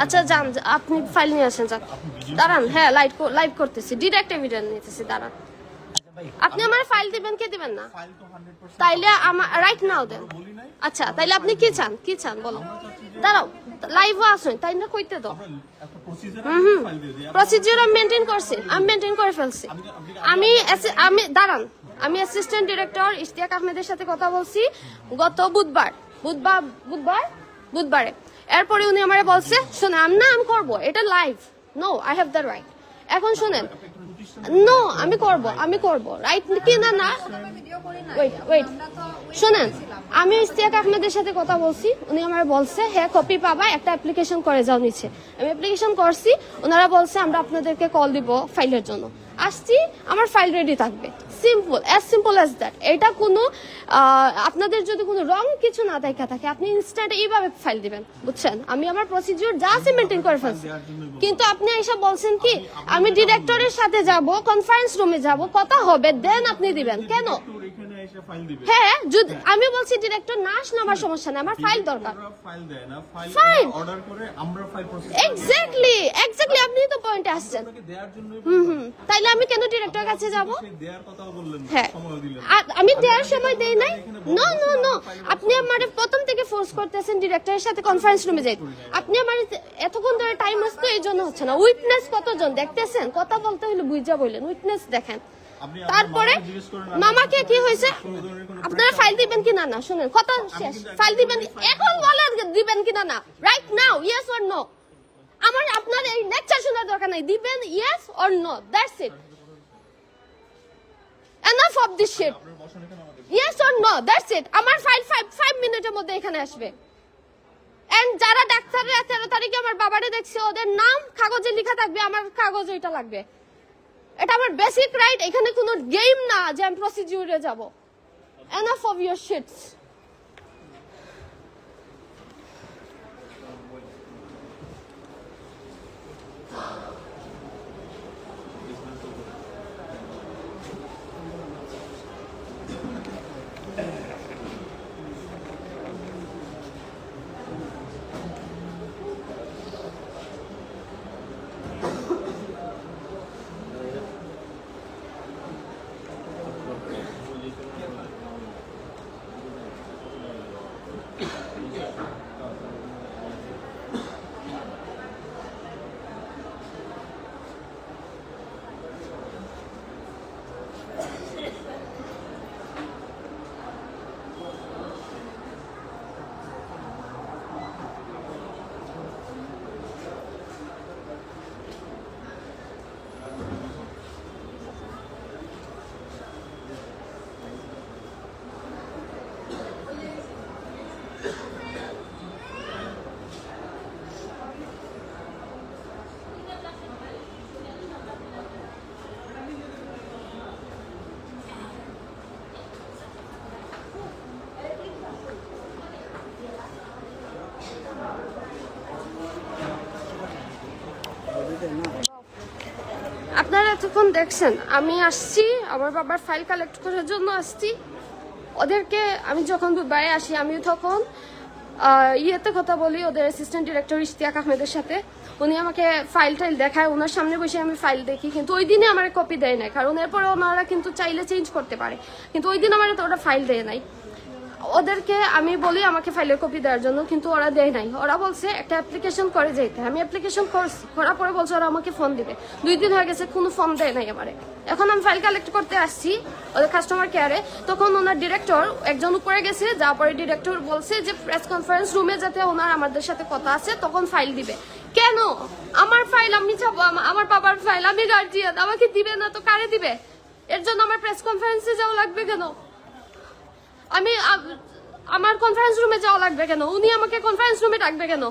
আচ্ছা যান, আপনি ফাইল নিয়ে আসেন, যান। দাঁড়ান, হ্যাঁ লাইভ করতেছি, ডিরেক্ট এভিডেন্স নিতেছি, দাঁড়ান। আপনি আমার ফাইল দিবেন কি দিবেন না? তাইলে আমার রাইট নাও দেন। আচ্ছা তাইলে আপনি কি চান, কি চান বলো? দাঁড়াও, লাইভও আসুন, তাই না? কইতে দাও। প্রসিডিউর আমি মেনটেন করছি, আমি মেনটেন করে ফেলছি। আমি দাঁড়ান, আমি অ্যাসিস্ট্যান্ট ডিরেক্টর ইশতিয়াক আহমেদের সাথে কথা বলছি গত বুধবারে। এরপরে উনি আমারে বলছে, শোনেন আমি করবো এটা live, no I have the right. এখন শোনেন, নো আমি করব রাইট কি না না, ওয়েট শোনেন, আমি ইশতিয়াক আহমেদের সাথে কথা বলছি, উনি আমার বলছে হ্যাঁ কপি পাবা, একটা অ্যাপ্লিকেশন করে যাও নিচে। আমি অ্যাপ্লিকেশন করছি, ওনারা বলছে আমরা আপনাদেরকে কল দিব ফাইলের জন্য। আসছি, আমার ফাইল রেডি থাকবে, সিম্পল অ্যাজ দ্যাট। এটা কোনো আপনাদের যদি কোনো রং কিছু না দেখা থাকে, আপনি ইনস্ট্যান্ট এইভাবে ফাইল দিবেন, বুঝছেন? আমি আমার প্রসিডিউর যা আছে মেনটেন করে ফেলছি। কিন্তু আপনি এসব বলছেন কি আমি ডিরেক্টরের সাথে যাব, কনফারেন্স রুমে যাব, কথা হবে, দেন আপনি দিবেন কেন? হ্যাঁ যদি আমি বলছি ডিরেক্টর না আসলে আমার সমস্যা নেই, আমার ফাইল দরকার। ফাইল অর্ডার করে আমরা ফাইল প্রসেস, এক্স্যাক্টলি আপনি তো পয়েন্টে আসছেন। তাইলে আমি কেন ডিরেক্টরের কাছে যাব? হ্যাঁ আমি দেওয়ার সময় দেই নাই। নো আপনি আমার প্রথম থেকে ফোর্স করতেছেন ডিরেক্টরের সাথে কনফারেন্স রুমে যাইতে। আপনি আমার এতক্ষণ ধরে টাইম ওয়েস্ট তো এই জন্য হচ্ছে না। উইটনেস কতজন দেখতেছেন? কথা বলতে হলে বুঝা বললেন, উইটনেস দেখেন। তারপরে মামাকে কি হয়েছে, আপনারা ফাইল দিবেন কি না না? শুনেন কথা শেষ, ফাইল দিবেন এখন বলেন দিবেন কি না না, right now, yes or no. আমার আপনার এই লেকচার শোনার দরকার নাই, দিবেন yes or no, that's it, enough of this shit, yes or no, that's it. আমার ফাইল 5 মিনিটের মধ্যে এখানে আসবে। এন্ড যারা ডাক্তাররা 13 তারিখে আমার বাবারে দেখছে, ওদের নাম কাগজে লেখা থাকবে, আমার কাগজে এটা লাগবে। এটা আমার বেসিক রাইট, এখানে কোনো গেম না যে আমি প্রসিডিউরে যাব। Enough of your shits. আপনারা এতক্ষণ দেখছেন আমি আসছি আমার বাবার ফাইল কালেক্ট করার জন্য আসছি। ওদেরকে আমি যখন দুবারে আসি আমি তখন ইয়েতে কথা বলি ওদের অ্যাসিস্ট্যান্ট ডিরেক্টর ইশতিয়াক আহমেদের সাথে। উনি আমাকে ফাইল টাইল দেখায়, ওনার সামনে বসে আমি ফাইল দেখি, কিন্তু ওই দিনে আমার কপি দেয় নাই, কারণ এরপরে ওনারা কিন্তু চাইলে চেঞ্জ করতে পারে, কিন্তু ওই দিন আমার তো ওরা ফাইল দেয় নাই। ওদেরকে আমি বলি আমাকে ফাইলের কপি দেওয়ার জন্য, কিন্তু ওরা দেয় নাই। ওরা বলছে একটা অ্যাপ্লিকেশন করে যেতে, আমি অ্যাপ্লিকেশন করছি, করার পরে বলছে ওরা আমাকে ফোন দিবে। 2 দিন হয়ে গেছে, কোনো ফোন দেয় নাই আমারে। এখন আমি ফাইল কালেক্ট করতে আসছি ওদের কাস্টমার কেয়ারে, তখন ওনার ডিরেক্টর একজন উপরে গেছে, যাওয়ার পরে ডিরেক্টর বলছে যে প্রেস কনফারেন্স রুমে যাতে ওনার আমাদের সাথে কথা আছে তখন ফাইল দিবে। কেন আমার ফাইল আমি চাবো, আমার বাবার ফাইল, আমি গার্জিয়ান, আমাকে দিবে না তো কারে দিবে? এর জন্য আমার প্রেস কনফারেন্সে যাওয়া লাগবে কেন? আমি আমার কনফারেন্স রুমে যাওয়া লাগবে কেন? উনি আমাকে কনফারেন্স রুমে ডাকবে কেন?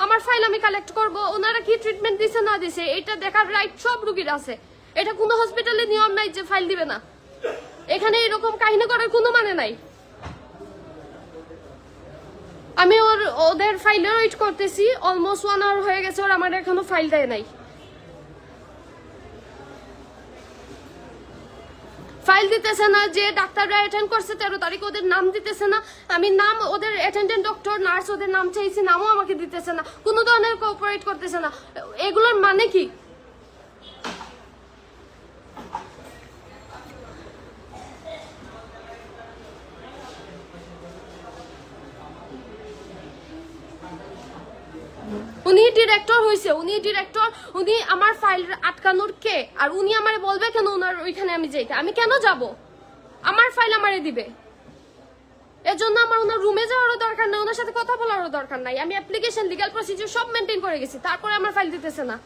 আমার ফাইল আমি কালেক্ট করব, ওনারা কি ট্রিটমেন্ট দিছে না দিছে এটা দেখার রাইট সব রোগীর আছে। এটা কোনো হসপিটালে নিয়ম নাই যে ফাইল দিবে না। এখানে এরকম কাহিনী করার কোনো মানে নাই। আমি ওদের ফাইলের ওয়েট করতেছি, অলমোস্ট 1 আওয়ার হয়ে গেছে, ওরা আমার এখনো ফাইল দেয় নাই। ফাইল দিতেছে না, যে ডাক্তাররা অ্যাটেন্ড করছে 13 তারিখে ওদের নাম দিতেছে না। আমি নাম, ওদের অ্যাটেন্ডেন্ট ডক্টর নার্স ওদের নাম চাইছি, নামও আমাকে দিতেছে না, কোনো ধরনের কোঅপারেট করতেছে না। এগুলোর মানে কি? উনি ডিরেক্টর হইছে, উনি আমার ফাইল আটকানোর কে? আর উনি আমারে বলবে কেন ওনার ওইখানে আমি যাইতে? আমি কেন যাব? আমার ফাইল আমারে দিবে, এর জন্য আমার ওনার রুমে যাওয়ারও দরকার নাই, ওনার সাথে কথা বলারও দরকার নাই। আমি অ্যাপ্লিকেশন, লিগ্যাল প্রসিডিউর সব মেনটেন করে গেছি, তারপরে আমার ফাইল দিতেছে না।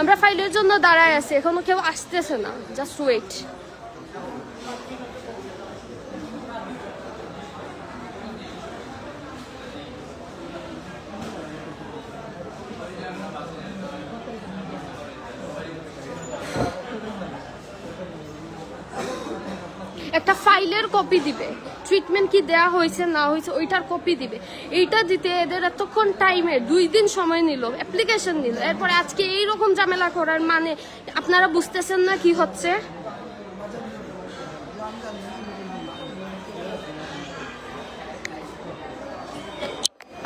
আমরা ফাইলের জন্য দাঁড়ায় আছি, এখনো কেউ আসতেছে না, জাস্ট ওয়েট। একটা ফাইলের কপি দিবে, ট্রিটমেন্ট কি দেয়া হয়েছে না হয়েছে ওইটার কপি দিবে। এইটা দিতে এদের এতক্ষণ টাইমে 2 দিন সময় নিল, অ্যাপ্লিকেশন নিল, এরপরে আজকে এইরকম ঝামেলা করার মানে আপনারা বুঝতেছেন না কি হচ্ছে?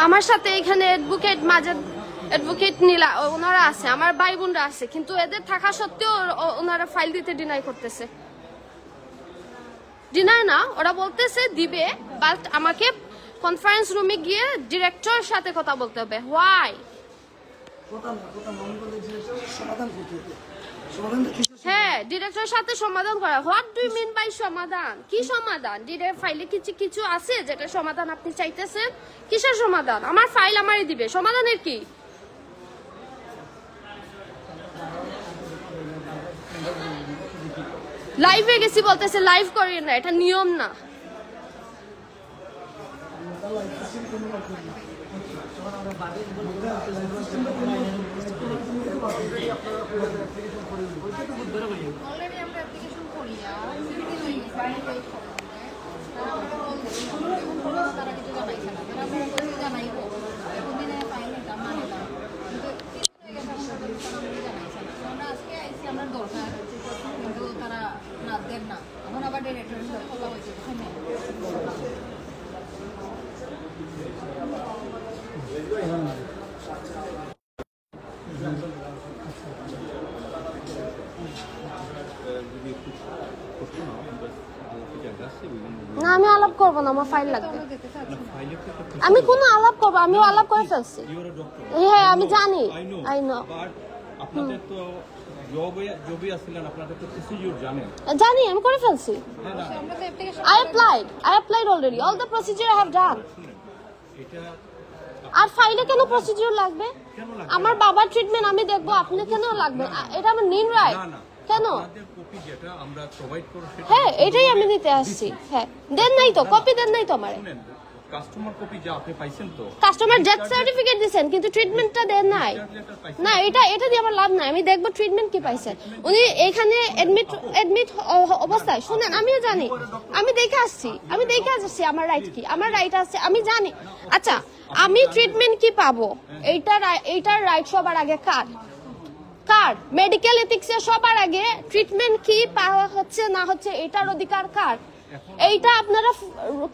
আমার সাথে এখানে অ্যাডভোকেট নীলা ওনারা আছে, আমার ভাই বোনরা আছে, কিন্তু এদের থাকা সত্ত্বেও ওনারা ফাইল দিতে ডিনাই করতেছে। ডিনাই না, ওরা বলতেছে দিবে, বাট আমাকে কনফারেন্স রুমে গিয়ে ডিরেক্টরের সাথে কথা বলতে হবে। হোয়াই? হ্যাঁ, ডিরেক্টরের সাথে সমাধান করা। What do you mean by সমাধান? কি সমাধান? ফাইলে কিছু আছে যেটা সমাধান আপনি চাইতেছেন? কিসের সমাধান? আমার ফাইল আমারই দিবে, সমাধানের কি? লাইভে গেছি বলতেছে লাইভ করি না, এটা নিয়ম না। এখন আবার ডিরেক্টরের সাথে কথা হয়েছে। না, আমি আলাপ করবো না, আমার ফাইল লাগবে। আমি কোনো আলাপ করবো? আমিও আলাপ করে ফেলছি। হ্যাঁ, আমি জানি, আই নো। জানি, আমি করে ফেলছি। I applied already. All the procedure I have done. আর ফাইলে কেন প্রসিডিউর লাগবে? আমার বাবার ট্রিটমেন্ট আমি দেখবো, আপনি কেন লাগবে? এটা আমার নিন রাইট। কেন? হ্যাঁ, এটাই আমি নিতে আসছি। হ্যাঁ, দেন নাই তো, কপি দেন নাই তো আমারে। কাস্টমার কপি যা আপনি পাইছেন তো, কাস্টমার ডেথ সার্টিফিকেট দিবেন, কিন্তু ট্রিটমেন্টটা দেন নাই। না, এটা দিয়ে আমার লাভ নাই, আমি দেখবো ট্রিটমেন্ট কি পাইছেন। উনি এখানে এডমিট অবস্থায়, শুনেন, আমিও জানি, আমি দেখে আসছি আমার রাইট কি, আমার রাইট আছে, আমি জানি। আচ্ছা, আমি ট্রিটমেন্ট কি পাবো, এইটার রাইট সবার আগে কার? মেডিকেল এথিক্সে সবার আগে ট্রিটমেন্ট কি পাওয়া হচ্ছে না হচ্ছে এটার অধিকার কার? এইটা আপনারা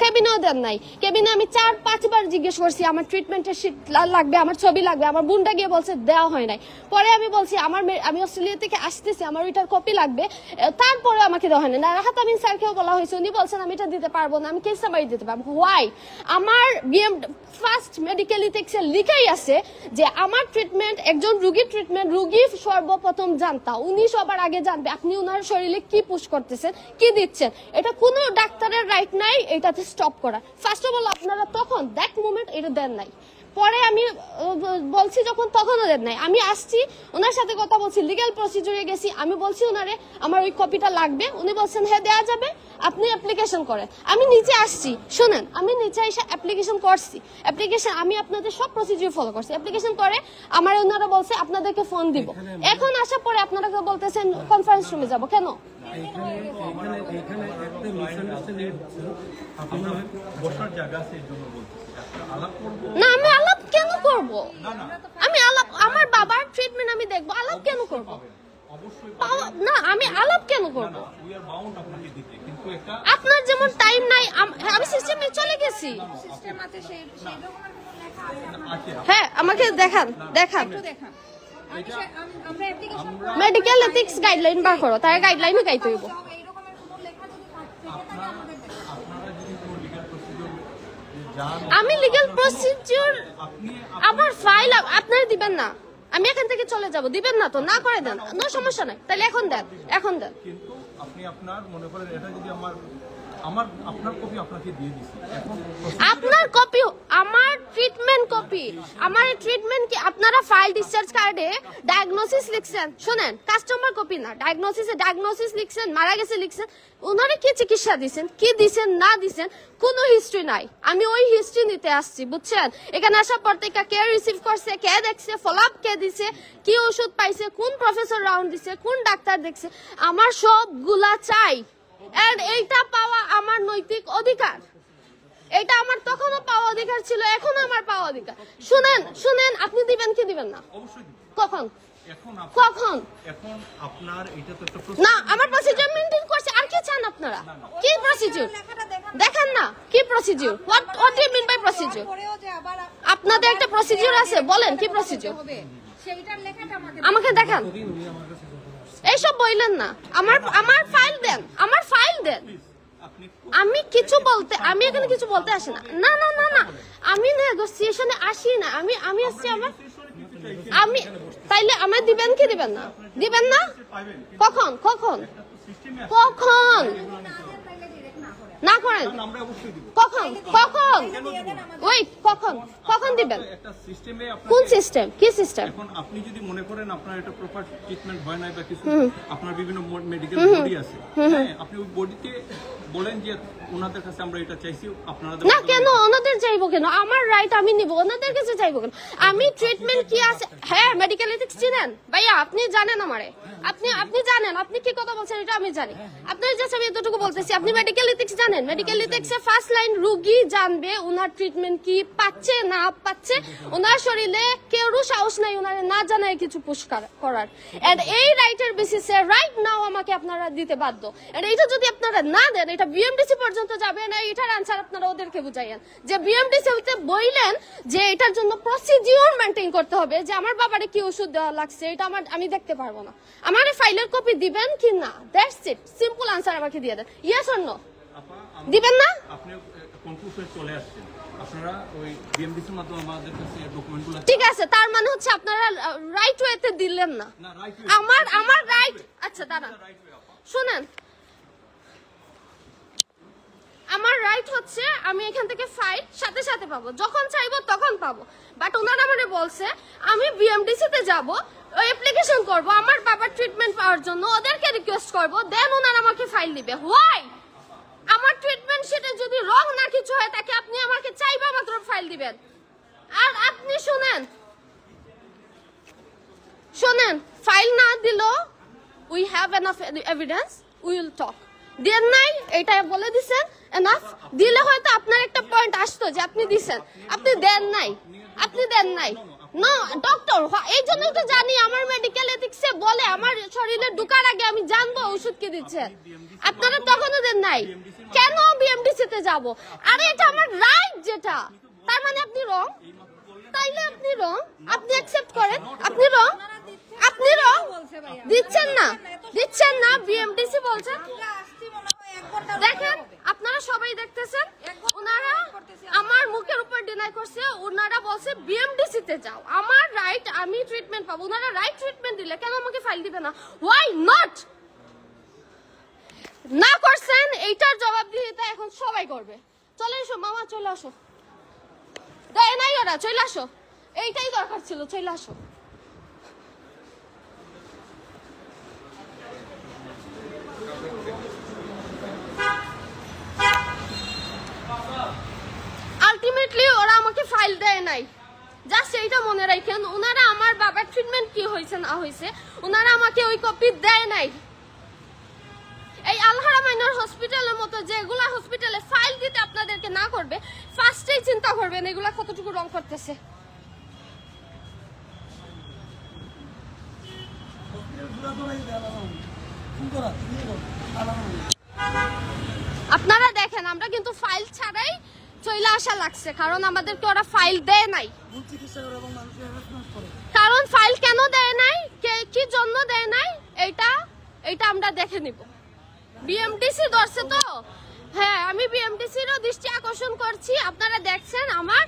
কেবিনেও দেন নাই। কেবিনে আমি 4-5 বার জিজ্ঞেস করছি আমার ট্রিটমেন্টের শীট লাগবে, আমার ছবি লাগবে, আমার বোনটা গিয়ে বলছে দেওয়া হয় নাই। পরে আমি বলছি আমি অস্ট্রেলিয়া থেকে আসতেছি, আমার ওইটার কপি লাগবে, তারপরে আমাকে দেওয়া হয় না। রাহাত আমিন স্যারকেও বলা হয়েছে, উনি বলছেন আমি এটা দিতে পারবো না, আমি কেস সামারি দিতে পারবো। হোয়াই? আমার ফার্স্ট মেডিকেল এথিক্সে লিখাই আছে যে আমার ট্রিটমেন্ট, একজন রুগীর ট্রিটমেন্ট রুগী সর্বপ্রথম জানতা, উনি সবার আগে জানবে আপনি ওনার শরীরে কি পুশ করতেছেন, কি দিচ্ছেন। এটা কোনো ডাক্তারের রাইট নাই এটাতে স্টপ করা। ফার্স্ট অফ অল আপনারা তখন দ্যাট মোমেন্ট এটা দেন নাই। পরে আমি বলছি যখন তখন ওদের নাই, আমি আসছি ওনার সাথে কথা বলছি, লিগ্যাল প্রসিডিউরে গেছি, আমি বলছি ওনারে আমার ওই কপিটা লাগবে, উনি বলছেন হ্যাঁ দেওয়া যাবে, আপনি অ্যাপ্লিকেশন করেন। আমি নিচে আসছি, শোনেন, আমি নিচে এসে অ্যাপ্লিকেশন করছি, অ্যাপ্লিকেশন আমি আপনাদের সব প্রসিডিউর ফলো করছি, অ্যাপ্লিকেশন করে আমার ওনারা বলছে আপনাদেরকে ফোন দিব। এখন আসার পরে আপনারা বলতেছেন কনফারেন্স রুমে যাব, কেন? না আমি আলাপ কেন করব? আমি আলাপ, আমার বাবার ট্রিটমেন্ট আমি দেখবো, আলাপ কেন করব? না আমি আলাপ কেন করব? আপনার যেমন টাইম নাই, আমি সিস্টেমে চলে গেছি। হ্যাঁ আমাকে দেখান, দেখান মেডিকেল এথিক্স গাইডলাইন বার করো, তার গাইডলাইনে গাইতে হইব। আমি লিগ্যাল প্রসিডিউর, আমার ফাইল আপনারা দিবেন না, আমি এখান থেকে চলে যাব, দিবেন না তো না করে দেন, কোনো সমস্যা নাই, তাহলে এখন দেন, এখন দেন। কিন্তু আপনি আপনার মনে করেন এটা যদি আপনার কপি আপনাকে দিয়ে দিছি, এখন আপনার কপি, আমার ট্রিটমেন্ট কপি, আমার ট্রিটমেন্ট কি আপনারা ফাইল ডিসচার্জ কার্ডে ডায়াগনোসিস লিখছেন, শুনেন কাস্টমার কপি না, ডায়াগনোসিসে ডায়াগনোসিস লিখছেন, মারা গেছে লিখছেন, ওনারা কি চিকিৎসা দিছেন, কি দিছেন না দিছেন কোনো হিস্ট্রি নাই। আমি ওই হিস্ট্রি নিতে আসছি, বুঝছেন? এখানে আসার পর থেকে কে রিসিভ করছে, কে দেখছে, ফলো আপ কে দিছে, কি ওষুধ পাইছে, কোন প্রফেসর রাউন্ড দিছে, কোন ডাক্তার দেখছে, আমার সবগুলা চাই। এন্ড এইটা পাওয়া আমার নৈতিক অধিকার, এটা আমার তখনও পাওয়া অধিকার ছিল, এখনো আমার পাওয়া অধিকার। শুনেন শুনেন, আপনি দিবেন কি দিবেন না? কখন কখন? এখন আপনার এটা তো একটা না আমার প্রসিডিউর মেইনটেইন করছে, আর কি চান আপনারা? কি প্রসিডিউর দেখান না, কি procedure? What do you mean by procedure? আপনাদের একটা প্রসিডিউর আছে, বলেন কি প্রসিডিউর? আমাকে দেখান, এইসব বললেন না, আমার ফাইল দেন, আমার ফাইল দেন। আমি কিছু বলতে, আমি এখানে কিছু বলতে আসি না, না না না না, আমি নেগোসিয়েশনে আসি না, আমি আসছি আমি তাইলে আমায় দিবেন কি দিবেন না? দিবেন না? কখন কখন কখন না করেন? কখন কখন ওয়েট, কখন কখন দিবেন? কোন সিস্টেম, কি সিস্টেম? এখন আপনি যদি মনে করেন আপনার এটা প্রপার ট্রিটমেন্ট হয় না বা কিছু, আপনার বিভিন্ন মেডিকেল বডি আছে, হ্যাঁ আপনি ওই বডিতে বলেন যে ওনাদের কাছে আমরা এটা চাইছি, আপনারা না কেন ওনাদের চাইবো কেন? আমার রাইট আমি নিব, ওনাদের কাছে চাইবো কেন? আমি ট্রিটমেন্ট কি আছে, হ্যাঁ মেডিকেল এথিক্স চিনেন ভাইয়া, আপনি জানেন আমারে, আপনি জানেন, আপনি কি কথা বলছেন এটা আমি জানি, আপনার জাস্ট আমি এতটুকু বলতেছি, আপনি মেডিকেল এথিক্স জানেন, মেডিকেল এথিক্সে ফার্স্ট লাইন রোগী জানবে ওনার ট্রিটমেন্ট কি পাচ্ছে না পাচ্ছে, ওনার শরীরে কেউরও সাহস নাই ওনারে না জানায় কিছু পুশ করার, এন্ড এই রাইটের বেসিসে রাইট নাও আমাকে আপনারা দিতে বাধ্য, এন্ড এটা যদি আপনারা না দেন এটা বিএমডিসি পর্যন্ত যাবে না, এটার আনসার আপনারা ওদেরকে বুঝাইয়েন যে বিএমডিসি হতে বললেন যে এটার জন্য প্রসিডিউর মেইনটেইন করতে হবে, যে আমার বাবারে কি ওষুধ দেওয়া লাগছে এটা আমি দেখতে পারবো না, আমার ফাইলের কপি দিবেন কি না, দ্যাটস ইট, সিম্পল আনসার আমাকে দিয়ে দেন, ইয়েস অর নো, দিবেন না? আপনি কনক্লুশনে চলে আসছেন, আপনারা ওই বিএমডিসির মাধ্যমে আমাদের কাছে ডকুমেন্টগুলো, ঠিক আছে, তার মানে হচ্ছে আপনারা রাইট ওয়েতে দিলেন না, আমার রাইট, আচ্ছা দাঁড়ান শুনেন, আমার রাইট হচ্ছে আমি এখান থেকে ফাইল সাথে সাথে পাবো, যখন চাইবো তখন পাবো, বাট ওনারা আমারে বলছে আমি বিএমডিসি তে যাব, ওই অ্যাপ্লিকেশন করব আমার বাবার ট্রিটমেন্ট পাওয়ার জন্য, ওদেরকে রিকোয়েস্ট করব, দেন ওনারা আমাকে ফাইল দিবে। হোয়াই? আমার ট্রিটমেন্ট সেটা যদি রং না কিছু হয় তাকে আপনি আমাকে চাইবা মাত্র ফাইল দিবেন। আর আপনি শুনেন ফাইল না দিলো we have enough evidence, we will talk, দেন নাই এটা বলে দিছেন এনাফ, দিলে হয়তো আপনার একটা পয়েন্ট আসতো যে আপনি দিছেন, আপনি দেন নাই, আপনি দেন নাই, না ডক্টর, এই জন্যই তো জানি আমার মেডিকেল এথিক্সে বলে আমার শরীরে ঢোকার আগে আমি জানবো ওষুধ কি দিচ্ছে, আপনারা তখনও দেন নাই, কেন বিএমডিসি তে যাব? আরে এটা আমার রাইট যেটা, তার মানে আপনি রং, তাইলে আপনি রং, আপনি অ্যাকসেপ্ট করেন, আপনি রং, আপনি রং দিচ্ছেন না, বিএমডিসি বলছেন, দেখেন আপনারা সবাই দেখতেছেন, ওনারা আমার মুখের উপর ডিনাই করছে, ওনারা বলছে বিএমডিসি তে যাও, আমার রাইট, আমি ট্রিটমেন্ট পাবো, ওনারা রাইট ট্রিটমেন্ট দিলে কেন আমাকে ফাইল দিবে না? Why not? না করছেন, এইটার জবাবদিহিতা এখন সবাই করবে। চলে এসো মামা, চলে আসো, দেয় নাই ওরা, চলে আসো, এইটাই দরকার ছিল, চলে আসো। আলটিমেটলি ওরা আমাকে ফাইল দেয় নাই, জাস্ট এইটা মনে রাখেন। ওনারা আমার বাবার ট্রিটমেন্ট কি হয়েছে না হয়েছে ওনারা আমাকে ওই কপি দেয় নাই। এই আলহারা মাইনর হসপিটালের মতো যেগুলা হসপিটালে ফাইল দিতে আপনাদেরকে না করবে, ফার্স্টেই চিন্তা করবেন এগুলা কতটুকু রং করতেছে। আপনারা দেখেন আমরা কিন্তু ফাইল ছাড়াই চলে আসা লাগছে, কারণ আমাদেরকে ওরা ফাইল দেয় নাই। কারণ ফাইল কেন দেয় নাই, কি জন্য দেয় নাই, এটা আমরা দেখে নিব। বিএমডিসি ধরছে তো, হ্যাঁ আমি বিএমডিসিরও দৃষ্টি আকর্ষণ করছি। আপনারা দেখছেন আমার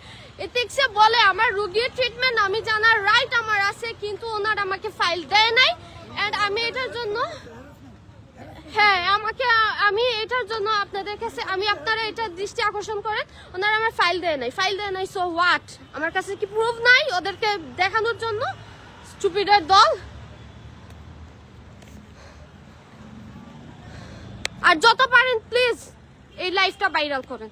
এথিক্সে বলে আমার রোগীর ট্রিটমেন্ট আমি জানার রাইট আমার আছে, কিন্তু ওনারা আমাকে ফাইল দেয় নাই। এন্ড আমি এটার জন্য, হ্যাঁ আমি এটার জন্য আপনাদের কাছে আপনারা এটা দৃষ্টি আকর্ষণ করেন, ওনারা আমার ফাইল দেয় নাই। সো হোয়াট, আমার কাছে কি প্রুফ নাই ওদেরকে দেখানোর জন্য? স্টুপিডের দল। আর যত পারেন প্লিজ এই লাইফটা ভাইরাল করেন।